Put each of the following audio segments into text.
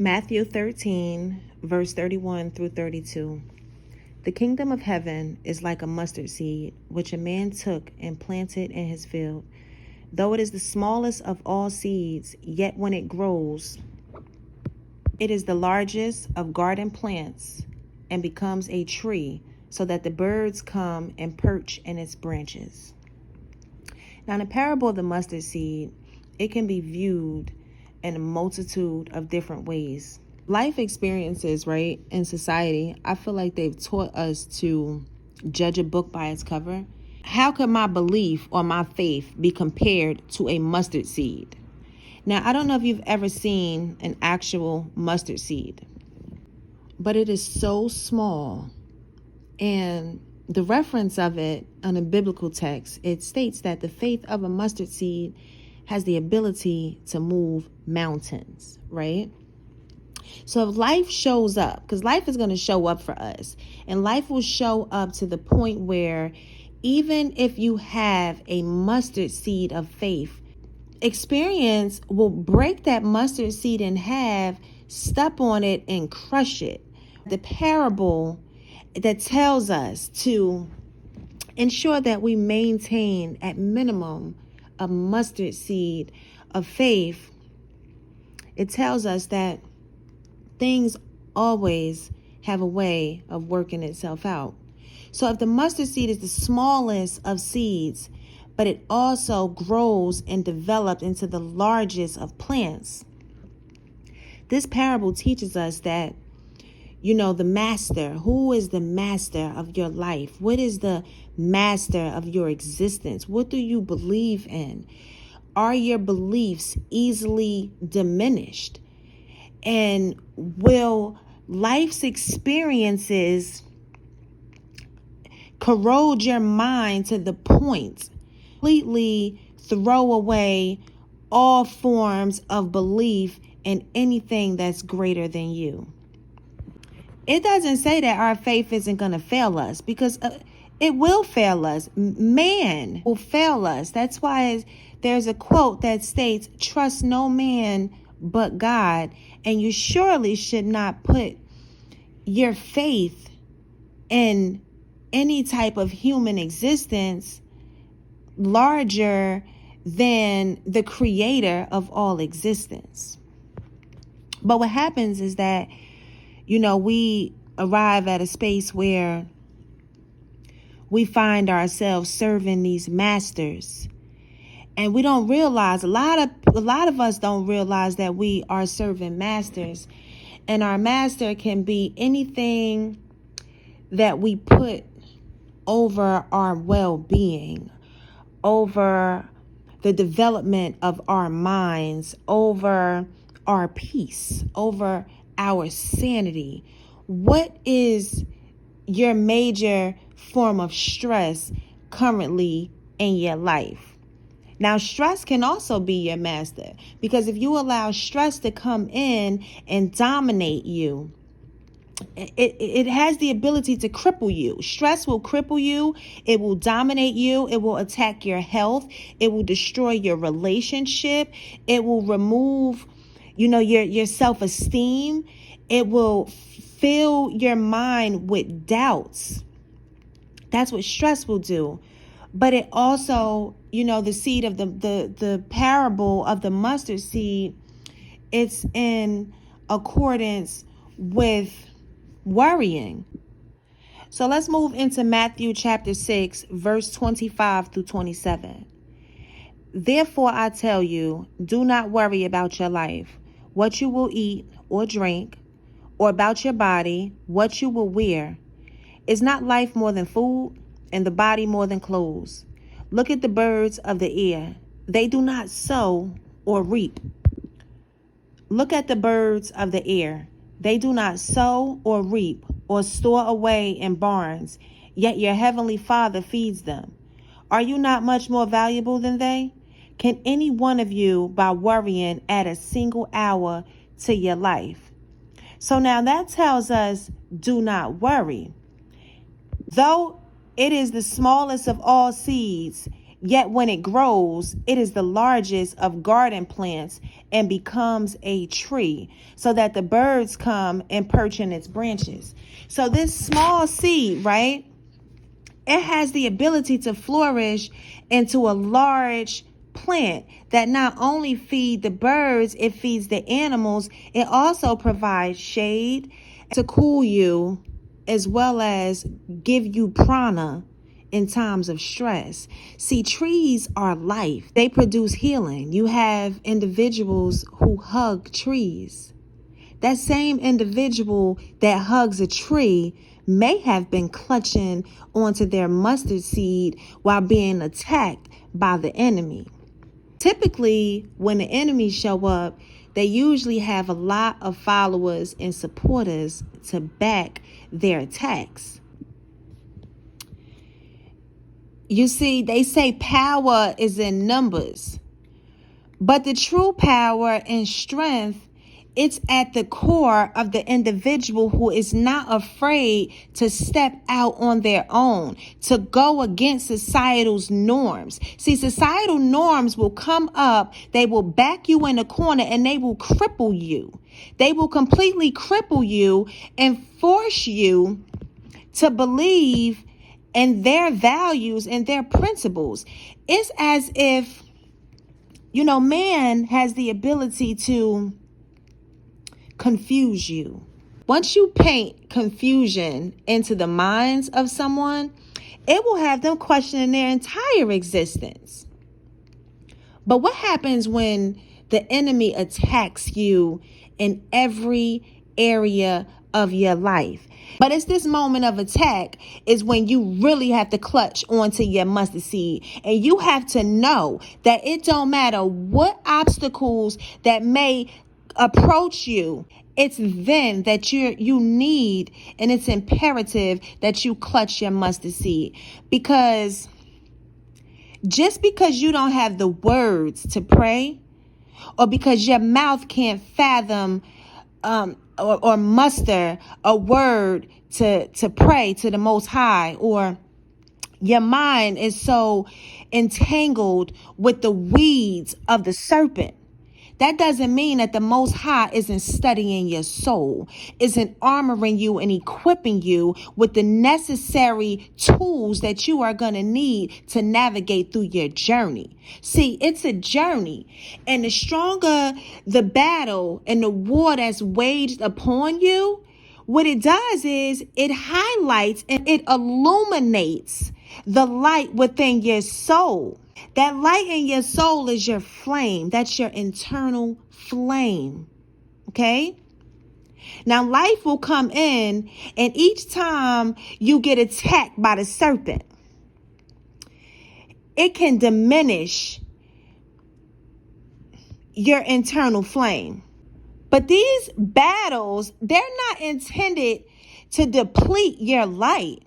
Matthew 13, verse 31 through 32. The kingdom of heaven is like a mustard seed, which a man took and planted in his field. Though it is the smallest of all seeds, yet when it grows, it is the largest of garden plants and becomes a tree, so that the birds come and perch in its branches. Now, in the parable of the mustard seed, it can be viewed in a multitude of different ways. Life experiences, right, in society, I feel like they've taught us to judge a book by its cover. How could my belief or my faith be compared to a mustard seed? Now, I don't know if you've ever seen an actual mustard seed, but it is so small. And the reference of it on a biblical text, it states that the faith of a mustard seed has the ability to move mountains, right? So if life shows up, because life is going to show up for us, and life will show up to the point where even if you have a mustard seed of faith, experience will break that mustard seed in half, step on it, and crush it. The parable that tells us to ensure that we maintain at minimum a mustard seed of faith, it tells us that things always have a way of working itself out. So if the mustard seed is the smallest of seeds, but it also grows and develops into the largest of plants, this parable teaches us that, the master, who is the master of your life? What is the master of your existence? What do you believe in? Are your beliefs easily diminished? And will life's experiences corrode your mind to the point completely throw away all forms of belief in anything that's greater than you? It doesn't say that our faith isn't going to fail us, because it will fail us. Man will fail us. That's why there's a quote that states, "Trust no man but God." And you surely should not put your faith in any type of human existence larger than the creator of all existence. But what happens is that, we arrive at a space where we find ourselves serving these masters. And we don't realize, a lot of us don't realize that we are serving masters. And our master can be anything that we put over our well-being, over the development of our minds, over our peace, over our sanity. What is your major form of stress currently in your life? Now, stress can also be your master, because if you allow stress to come in and dominate you, it has the ability to cripple you. Stress will cripple you. It will dominate you. It will attack your health. It will destroy your relationship. It will remove, your self-esteem. It will fill your mind with doubts. That's what stress will do. But it also, the seed of the parable of the mustard seed, it's in accordance with worrying. So let's move into Matthew chapter 6, verse 25 through 27. Therefore, I tell you, do not worry about your life, what you will eat or drink, or about your body, what you will wear. Is not life more than food, and the body more than clothes? Look at the birds of the air. They do not sow or reap. Look at the birds of the air. They do not sow or reap or store away in barns, yet your heavenly Father feeds them. Are you not much more valuable than they? Can any one of you, by worrying, add a single hour to your life? So now that tells us, do not worry. Though it is the smallest of all seeds, Yet when it grows, it is the largest of garden plants and becomes a tree, so that the birds come and perch in its branches. So this small seed, right? It has the ability to flourish into a large plant that not only feed the birds, it feeds the animals. It also provides shade to cool you, as well as give you prana in times of stress. See, trees are life. They produce healing. You have individuals who hug trees. That same individual that hugs a tree may have been clutching onto their mustard seed while being attacked by the enemy. Typically, when the enemies show up, they usually have a lot of followers and supporters to back their attacks. You see, they say power is in numbers, but the true power and strength, it's at the core of the individual who is not afraid to step out on their own, to go against societal's norms. See, societal norms will come up, they will back you in a corner, and they will cripple you. They will completely cripple you and force you to believe in their values and their principles. It's as if, man has the ability to confuse you. Once you paint confusion into the minds of someone, it will have them questioning their entire existence. But what happens when the enemy attacks you in every area of your life? But it's this moment of attack is when you really have to clutch onto your mustard seed. And you have to know that it don't matter what obstacles that may approach you, it's then that you need, and it's imperative that you clutch your mustard seed. Because just because you don't have the words to pray, or because your mouth can't fathom or muster a word to pray to the Most High, or your mind is so entangled with the weeds of the serpent, that doesn't mean that the Most High isn't studying your soul, isn't armoring you and equipping you with the necessary tools that you are going to need to navigate through your journey. See, it's a journey, and the stronger the battle and the war that's waged upon you, what it does is it highlights and it illuminates the light within your soul. That light in your soul is your flame. That's your internal flame. Okay? Now, life will come in, and each time you get attacked by the serpent, it can diminish your internal flame. But these battles, they're not intended to deplete your light.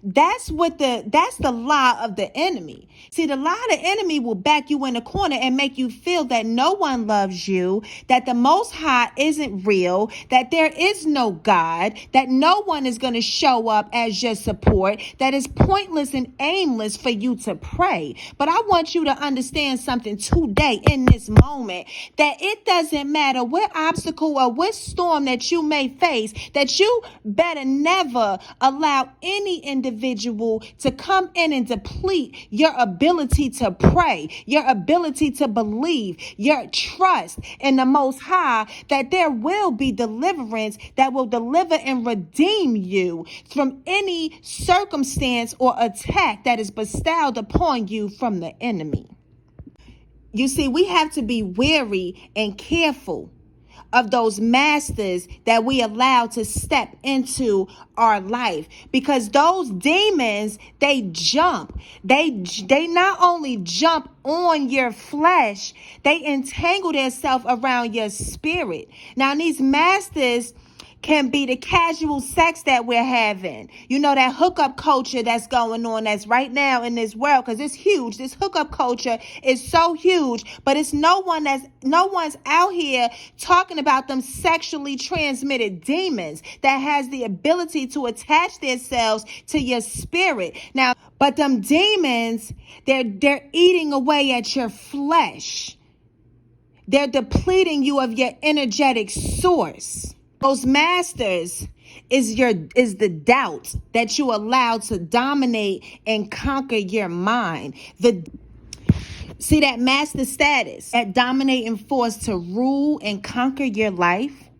That's the lie of the enemy. See, the lie of the enemy will back you in a corner and make you feel that no one loves you, that the Most High isn't real, that there is no God, that no one is going to show up as your support, that it's pointless and aimless for you to pray. But I want you to understand something today in this moment, that it doesn't matter what obstacle or what storm that you may face, that you better never allow any individual to come in and deplete your ability to pray, your ability to believe, your trust in the Most High, that there will be deliverance that will deliver and redeem you from any circumstance or attack that is bestowed upon you from the enemy. You see, we have to be wary and careful of those masters that we allow to step into our life, because those demons, they jump. They not only jump on your flesh, they entangle themselves around your spirit. Now, these masters can be the casual sex that we're having. You know, that hookup culture that's going on, that's right now in this world, because it's huge. This hookup culture is so huge, but it's no one's out here talking about them sexually transmitted demons that has the ability to attach themselves to your spirit. Now, but them demons, they're eating away at your flesh. They're depleting you of your energetic source. Those masters is the doubt that you allow to dominate and conquer your mind. See that master status, that dominating force to rule and conquer your life.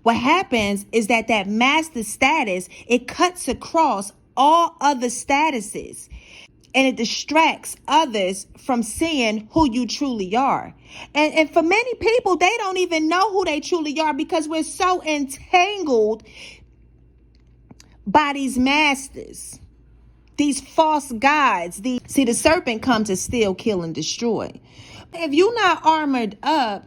What happens is that master status, it cuts across all other statuses. And it distracts others from seeing who you truly are. And for many people, they don't even know who they truly are because we're so entangled by these masters, these false gods. See, the serpent comes to steal, kill, and destroy. If you're not armored up,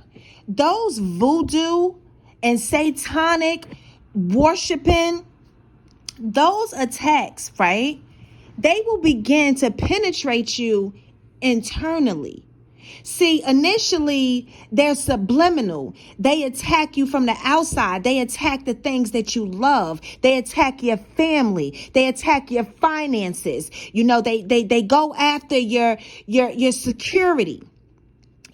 those voodoo and satanic worshiping, those attacks, right? They will begin to penetrate you internally. See, initially, they're subliminal. They attack you from the outside. They attack the things that you love. They attack your family. They attack your finances. You know, they go after your security,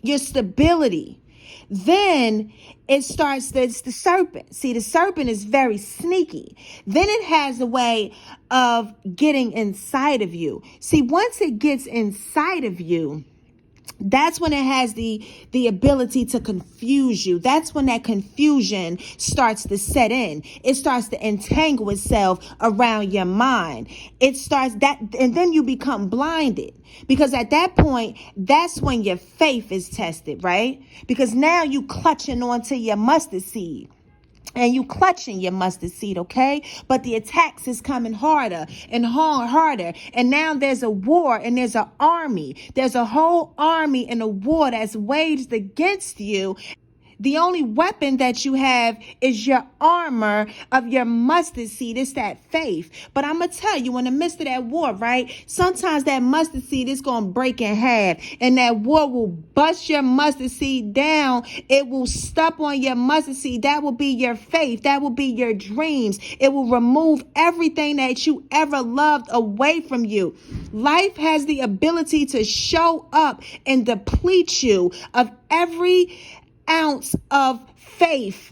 your stability. Then it starts, it's the serpent. See, the serpent is very sneaky. Then it has a way of getting inside of you. See, once it gets inside of you, that's when it has the ability to confuse you. That's when that confusion starts to set in. It starts to entangle itself around your mind. It starts that, and then you become blinded. Because at that point, that's when your faith is tested, right? Because now you clutching onto your mustard seed. And you clutching your mustard seed, okay? But the attacks is coming harder and harder. And now there's a war and there's an army. There's a whole army and a war that's waged against you. The only weapon that you have is your armor of your mustard seed. It's that faith. But I'm going to tell you, in the midst of that war, right, sometimes that mustard seed is going to break in half. And that war will bust your mustard seed down. It will step on your mustard seed. That will be your faith. That will be your dreams. It will remove everything that you ever loved away from you. Life has the ability to show up and deplete you of every ounce of faith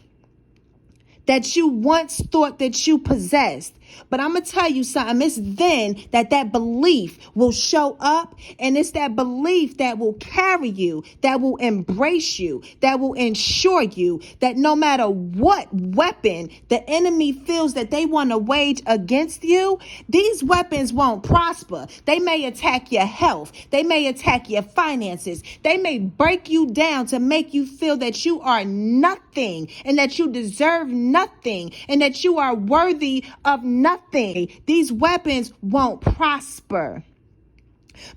that you once thought that you possessed. But I'm going to tell you something. It's then that belief will show up, and it's that belief that will carry you, that will embrace you, that will ensure you that no matter what weapon the enemy feels that they want to wage against you, these weapons won't prosper. They may attack your health. They may attack your finances. They may break you down to make you feel that you are nothing and that you deserve nothing and that you are worthy of nothing. These weapons won't prosper.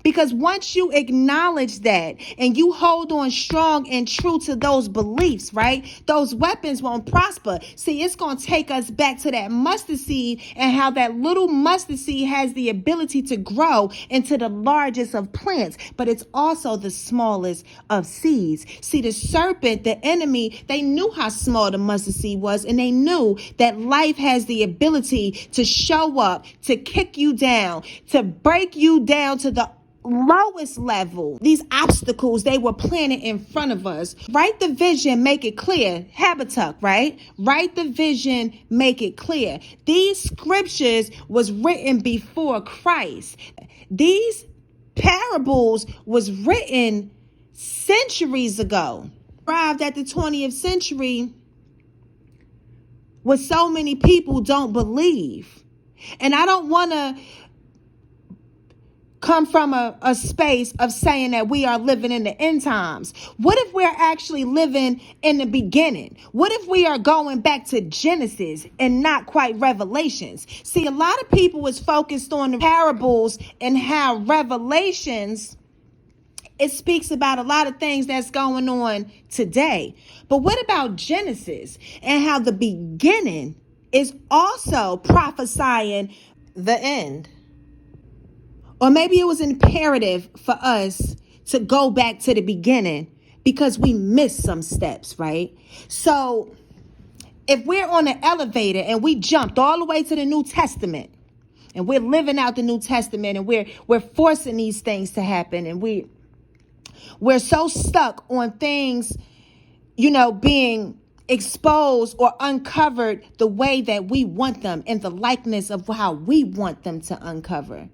Because once you acknowledge that and you hold on strong and true to those beliefs, right, those weapons won't prosper. See, it's going to take us back to that mustard seed and how that little mustard seed has the ability to grow into the largest of plants, but it's also the smallest of seeds. See, the serpent, the enemy, they knew how small the mustard seed was, and they knew that life has the ability to show up, to kick you down, to break you down to the lowest level. These obstacles, they were planted in front of us. Write the vision, make it clear. Habakkuk, right? Write the vision, make it clear. These scriptures was written before Christ. These parables was written centuries ago. Arrived at the 20th century where so many people don't believe. And I don't want to come from a space of saying that we are living in the end times. What if we're actually living in the beginning? What if we are going back to Genesis and not quite Revelations? See, a lot of people is focused on the parables and how Revelations, it speaks about a lot of things that's going on today. But what about Genesis and how the beginning is also prophesying the end. Or maybe it was imperative for us to go back to the beginning because we missed some steps, right? So if we're on an elevator and we jumped all the way to the New Testament and we're living out the New Testament and we're forcing these things to happen, and we're so stuck on things, being exposed or uncovered the way that we want them in the likeness of how we want them to uncover.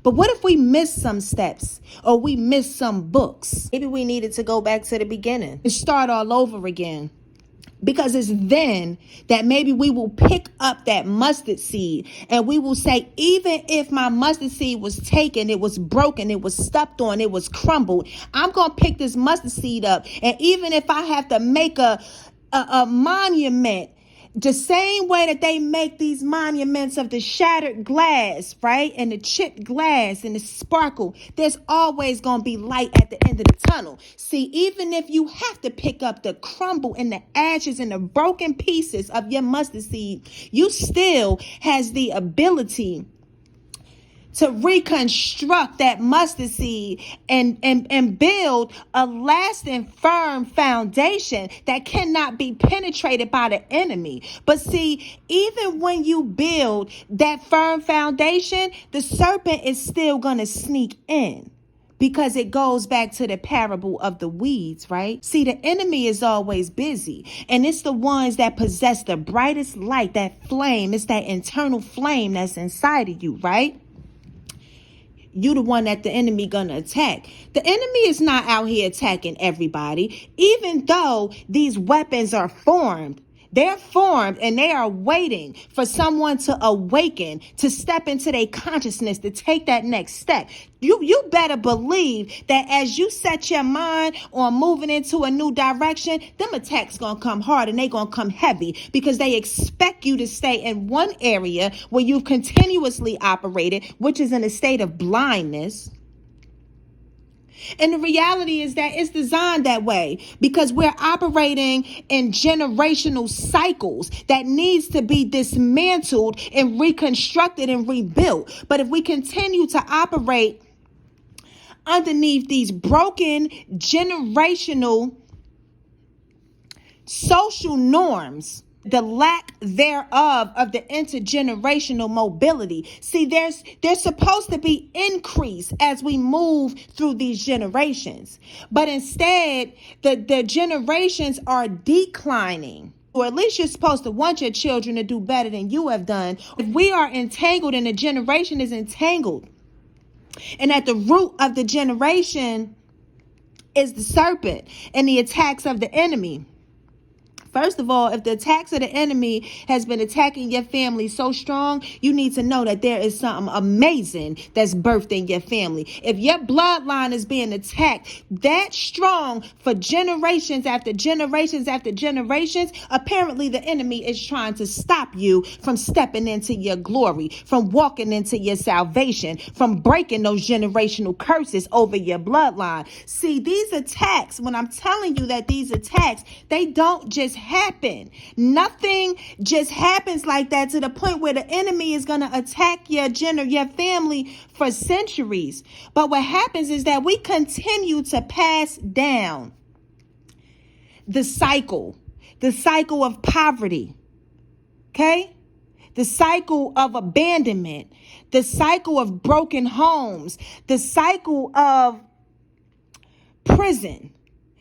But what if we missed some steps or we missed some books? Maybe we needed to go back to the beginning and start all over again. Because it's then that maybe we will pick up that mustard seed and we will say, even if my mustard seed was taken, it was broken, it was stepped on, it was crumbled, I'm going to pick this mustard seed up. And even if I have to make a monument, the same way that they make these monuments of the shattered glass, right? And the chipped glass and the sparkle, there's always going to be light at the end of the tunnel. See, even if you have to pick up the crumble and the ashes and the broken pieces of your mustard seed, you still has the ability to reconstruct that mustard seed and build a lasting, firm foundation that cannot be penetrated by the enemy. But see, even when you build that firm foundation, the serpent is still going to sneak in. Because it goes back to the parable of the weeds, right? See, the enemy is always busy. And it's the ones that possess the brightest light, that flame. It's that internal flame that's inside of you, right? You the one that the enemy gonna attack. The enemy is not out here attacking everybody, even though these weapons are formed. They're formed and they are waiting for someone to awaken, to step into their consciousness, to take that next step. You better believe that as you set your mind on moving into a new direction, them attacks gonna come hard and they gonna come heavy because they expect you to stay in one area where you've continuously operated, which is in a state of blindness. And the reality is that it's designed that way because we're operating in generational cycles that needs to be dismantled and reconstructed and rebuilt. But if we continue to operate underneath these broken generational social norms, the lack thereof of the intergenerational mobility. See, there's supposed to be increase as we move through these generations. But instead, the generations are declining. Or at least you're supposed to want your children to do better than you have done. If we are entangled and the generation is entangled, and at the root of the generation is the serpent and the attacks of the enemy. First of all, if the attacks of the enemy has been attacking your family so strong, you need to know that there is something amazing that's birthed in your family. If your bloodline is being attacked that strong for generations after generations after generations, apparently the enemy is trying to stop you from stepping into your glory, from walking into your salvation, from breaking those generational curses over your bloodline. See, these attacks, when I'm telling you that these attacks, they don't just happen. Nothing just happens like that to the point where the enemy is going to attack your family for centuries. But what happens is that we continue to pass down the cycle of poverty. Okay? The cycle of abandonment, the cycle of broken homes, the cycle of prison.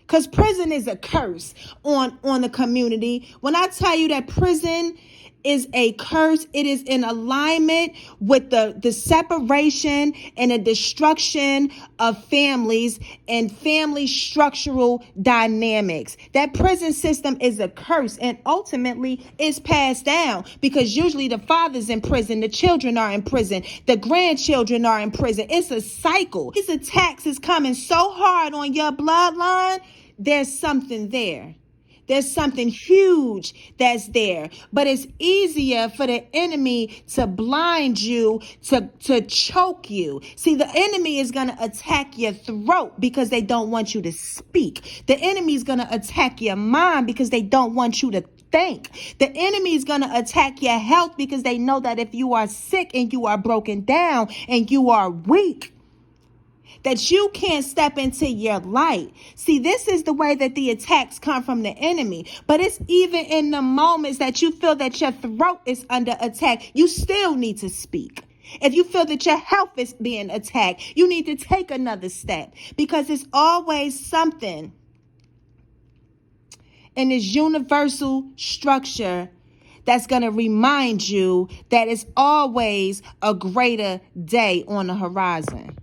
Because prison is a curse on the community. When I tell you that prison is a curse, it is in alignment with the separation and the destruction of families and family structural dynamics. That prison system is a curse and ultimately is passed down because usually the father's in prison, the children are in prison, the grandchildren are in prison. It's a cycle. These attacks is coming so hard on your bloodline. There's something there. There's something huge that's there. But it's easier for the enemy to blind you, to choke you. See, the enemy is going to attack your throat because they don't want you to speak. The enemy is going to attack your mind because they don't want you to think. The enemy is going to attack your health because they know that if you are sick and you are broken down and you are weak, that you can't step into your light. See, this is the way that the attacks come from the enemy. But it's even in the moments that you feel that your throat is under attack, you still need to speak. If you feel that your health is being attacked, you need to take another step, because it's always something in this universal structure that's going to remind you that it's always a greater day on the horizon.